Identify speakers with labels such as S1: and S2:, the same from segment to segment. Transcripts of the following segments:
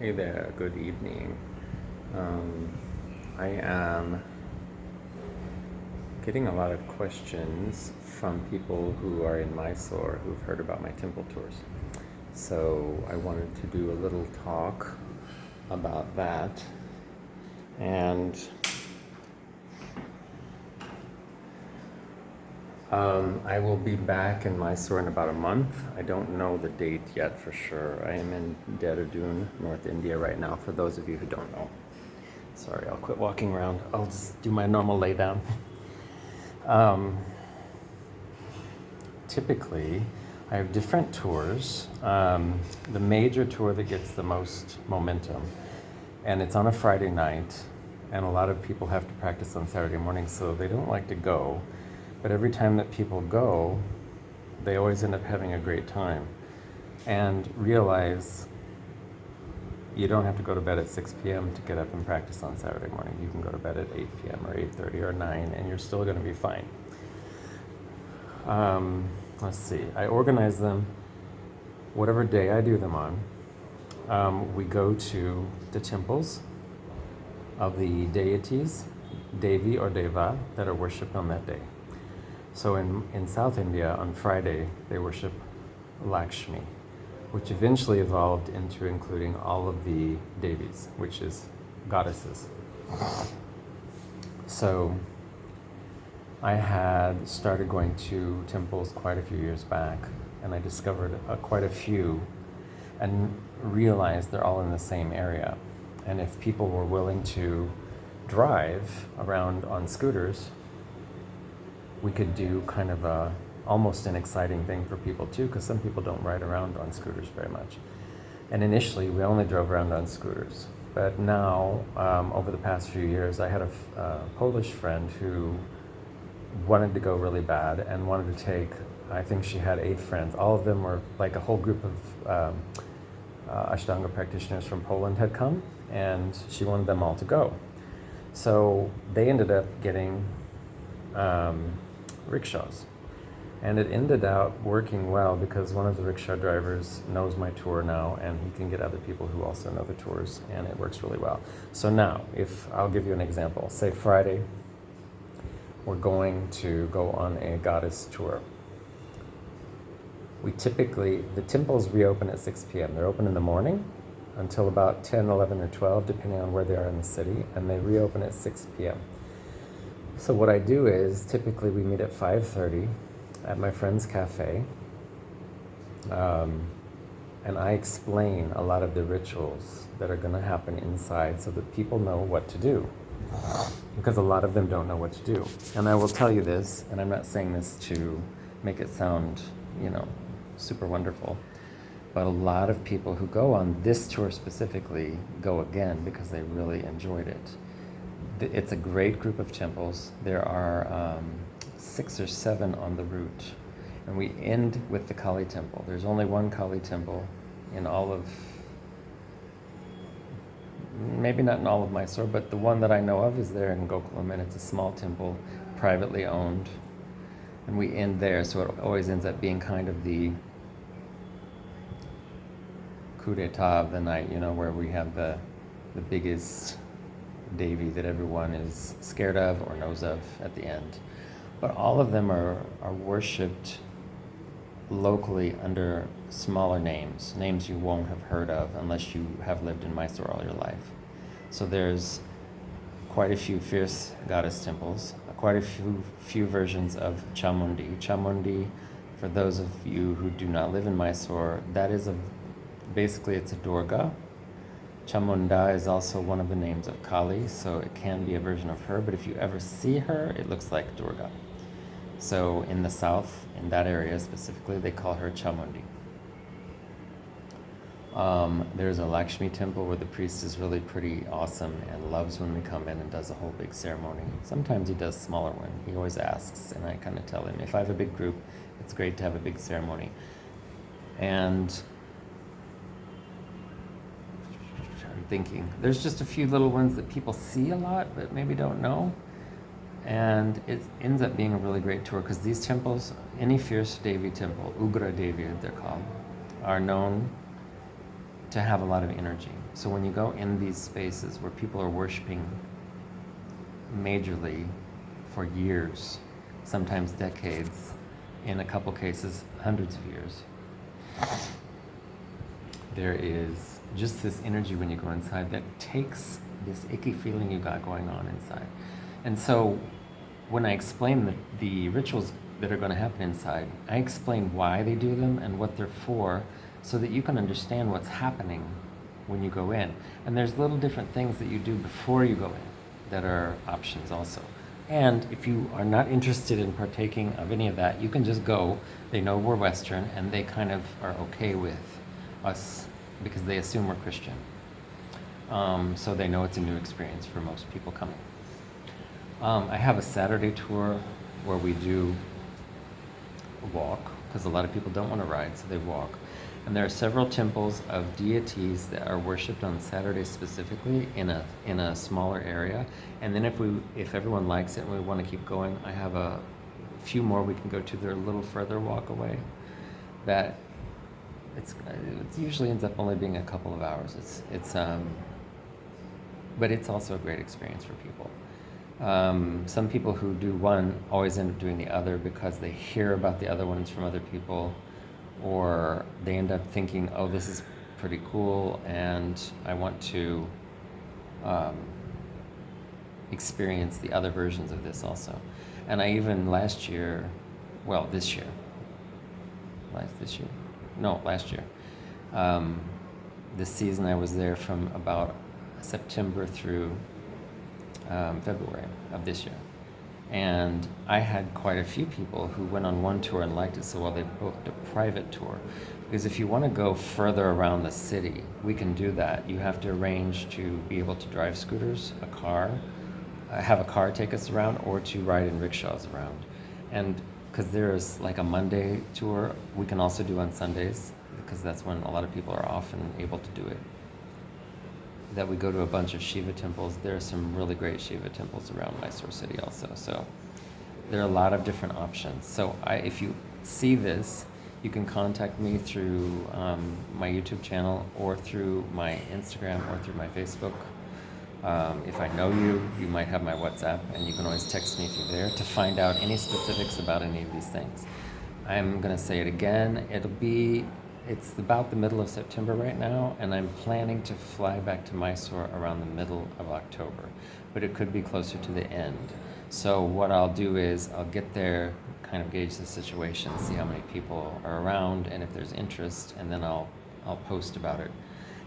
S1: Hey there, good evening. I am getting a lot of questions from people who are in Mysore who've heard about my temple tours. So I wanted to do a little talk about that. And I will be back in Mysore in about a month. I don't know the date yet for sure. I am in Dehradun, North India right now, for those of you who don't know. Sorry, I'll quit walking around. I'll just do my normal lay down. Typically, I have different tours. The major tour that gets the most momentum, and it's on a Friday night, and a lot of people have to practice on Saturday morning, so they don't like to go. But every time that people go, they always end up having a great time and realize you don't have to go to bed at 6 p.m. to get up and practice on Saturday morning. You can go to bed at 8 p.m. or 8:30 or 9, and you're still going to be fine. Let's see. I organize them whatever day I do them on. We go to the temples of the deities, Devi or Deva, that are worshipped on that day. So in South India, on Friday, they worship Lakshmi, which eventually evolved into including all of the Devis, which is goddesses. So I had started going to temples quite a few years back, and I discovered quite a few and realized they're all in the same area. And if people were willing to drive around on scooters, we could do kind of almost an exciting thing for people too, because some people don't ride around on scooters very much. And initially, we only drove around on scooters. But now, over the past few years, I had a Polish friend who wanted to go really bad and wanted to take, I think she had 8 friends. All of them were like a whole group of Ashtanga practitioners from Poland had come, and she wanted them all to go. So they ended up getting rickshaws. And it ended up working well because one of the rickshaw drivers knows my tour now, and he can get other people who also know the tours, and it works really well. So now, if I'll give you an example, say Friday, we're going to go on a goddess tour. The temples reopen at 6 p.m. They're open in the morning until about 10, 11, or 12, depending on where they are in the city, and they reopen at 6 p.m. So what I do is, typically we meet at 5:30 at my friend's cafe, and I explain a lot of the rituals that are going to happen inside so that people know what to do, because a lot of them don't know what to do. And I will tell you this, and I'm not saying this to make it sound, super wonderful, but a lot of people who go on this tour specifically go again because they really enjoyed it. It's a great group of temples. There are 6 or 7 on the route, and we end with the Kali temple. There's only one Kali temple in all of, maybe not in all of Mysore, but the one that I know of is there in Gokulam, and it's a small temple, privately owned, and we end there. So it always ends up being kind of the coup d'etat of the night, where we have the biggest Devi that everyone is scared of or knows of at the end. But all of them are worshipped locally under smaller names you won't have heard of unless you have lived in Mysore all your life. So there's quite a few fierce goddess temples, quite a few versions of Chamundi. Chamundi, for those of you who do not live in Mysore, that is basically it's a Durga. Chamunda is also one of the names of Kali, so it can be a version of her, but if you ever see her, it looks like Durga. So in the south, in that area specifically, they call her Chamundi. There's a Lakshmi temple where the priest is really pretty awesome and loves when we come in and does a whole big ceremony. Sometimes he does smaller one. He always asks, and I kind of tell him, if I have a big group, it's great to have a big ceremony. And I'm thinking, there's just a few little ones that people see a lot, but maybe don't know. And it ends up being a really great tour because these temples, any fierce Devi temple, Ugra Devi they're called, are known to have a lot of energy. So when you go in these spaces where people are worshiping majorly for years, sometimes decades, in a couple cases, hundreds of years, there is just this energy when you go inside that takes this icky feeling you got going on inside. And so when I explain the rituals that are going to happen inside, I explain why they do them and what they're for, so that you can understand what's happening when you go in. And there's little different things that you do before you go in that are options also. And if you are not interested in partaking of any of that, you can just go. They know we're Western, and they kind of are okay with us because they assume we're Christian. So they know it's a new experience for most people coming. I have a Saturday tour where we do walk, because a lot of people don't want to ride, so they walk. And there are several temples of deities that are worshipped on Saturdays specifically in a smaller area. And then if everyone likes it and we want to keep going, I have a few more we can go to. They're a little further walk away. That it usually ends up only being a couple of hours. But it's also a great experience for people. Some people who do one always end up doing the other because they hear about the other ones from other people, or they end up thinking, oh, this is pretty cool and I want to experience the other versions of this also. And I even last year, this season I was there from about September through February of this year. And I had quite a few people who went on one tour and liked it so well they booked a private tour. Because if you want to go further around the city, we can do that. You have to arrange to be able to drive scooters, a car, have a car take us around, or to ride in rickshaws around. And because there's like a Monday tour, we can also do on Sundays, because that's when a lot of people are off and able to do it. That we go to a bunch of Shiva temples. There are some really great Shiva temples around Mysore city also. So there are a lot of different options. So if you see this, you can contact me through my YouTube channel, or through my Instagram, or through my Facebook. If I know you, you might have my WhatsApp, and you can always text me if you're there to find out any specifics about any of these things. I'm going to say it again. It's about the middle of September right now, and I'm planning to fly back to Mysore around the middle of October, but it could be closer to the end. So what I'll do is I'll get there, kind of gauge the situation, see how many people are around, and if there's interest, and then I'll post about it.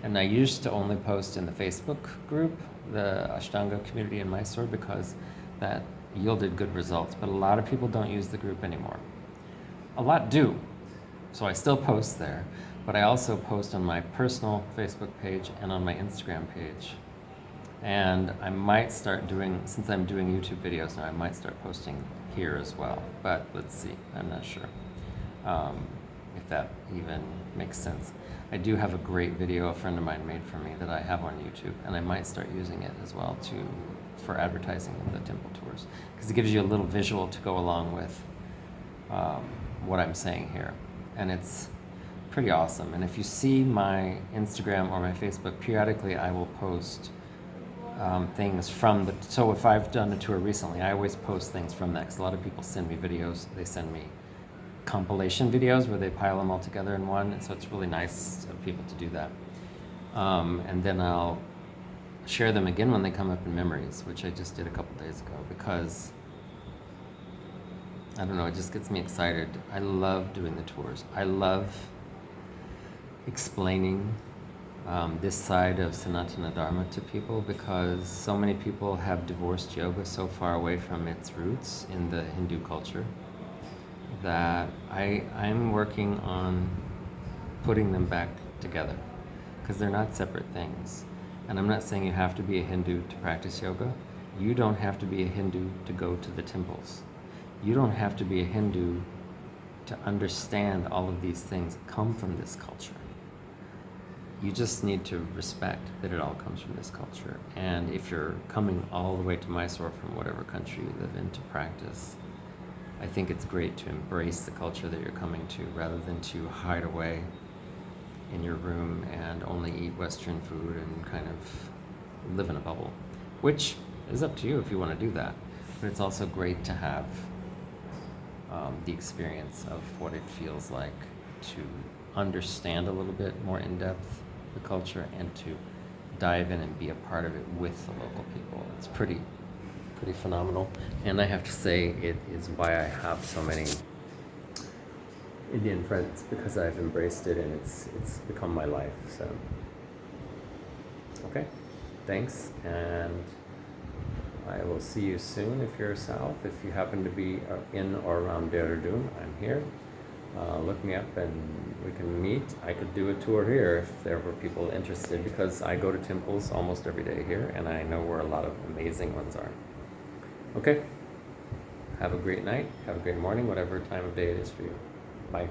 S1: And I used to only post in the Facebook group, the Ashtanga community in Mysore, because that yielded good results, but a lot of people don't use the group anymore. A lot do. So I still post there, but I also post on my personal Facebook page and on my Instagram page. And I might start doing, since I'm doing YouTube videos now, I might start posting here as well. But let's see, I'm not sure if that even makes sense. I do have a great video a friend of mine made for me that I have on YouTube, and I might start using it as well for advertising of the temple tours, because it gives you a little visual to go along with what I'm saying here. And it's pretty awesome. And if you see my Instagram or my Facebook, periodically I will post things from so if I've done a tour recently, I always post things from that, because a lot of people send me videos. They send me compilation videos where they pile them all together in one, and so it's really nice of people to do that. And then I'll share them again when they come up in memories, which I just did a couple days ago, because I don't know, it just gets me excited. I love doing the tours. I love explaining this side of Sanatana Dharma to people, because so many people have divorced yoga so far away from its roots in the Hindu culture that I'm working on putting them back together, because they're not separate things. And I'm not saying you have to be a Hindu to practice yoga. You don't have to be a Hindu to go to the temples. You don't have to be a Hindu to understand all of these things that come from this culture. You just need to respect that it all comes from this culture. And if you're coming all the way to Mysore from whatever country you live in to practice, I think it's great to embrace the culture that you're coming to, rather than to hide away in your room and only eat Western food and kind of live in a bubble, which is up to you if you want to do that. But it's also great to have the experience of what it feels like to understand a little bit more in depth the culture and to dive in and be a part of it with the local people. It's pretty phenomenal. And I have to say, it is why I have so many Indian friends, because I've embraced it and it's become my life. So, okay, thanks, and I will see you soon if you're south. If you happen to be in or around Dehradun, I'm here. Look me up and we can meet. I could do a tour here if there were people interested, because I go to temples almost every day here and I know where a lot of amazing ones are. Okay, have a great night, have a great morning, whatever time of day it is for you. Bye.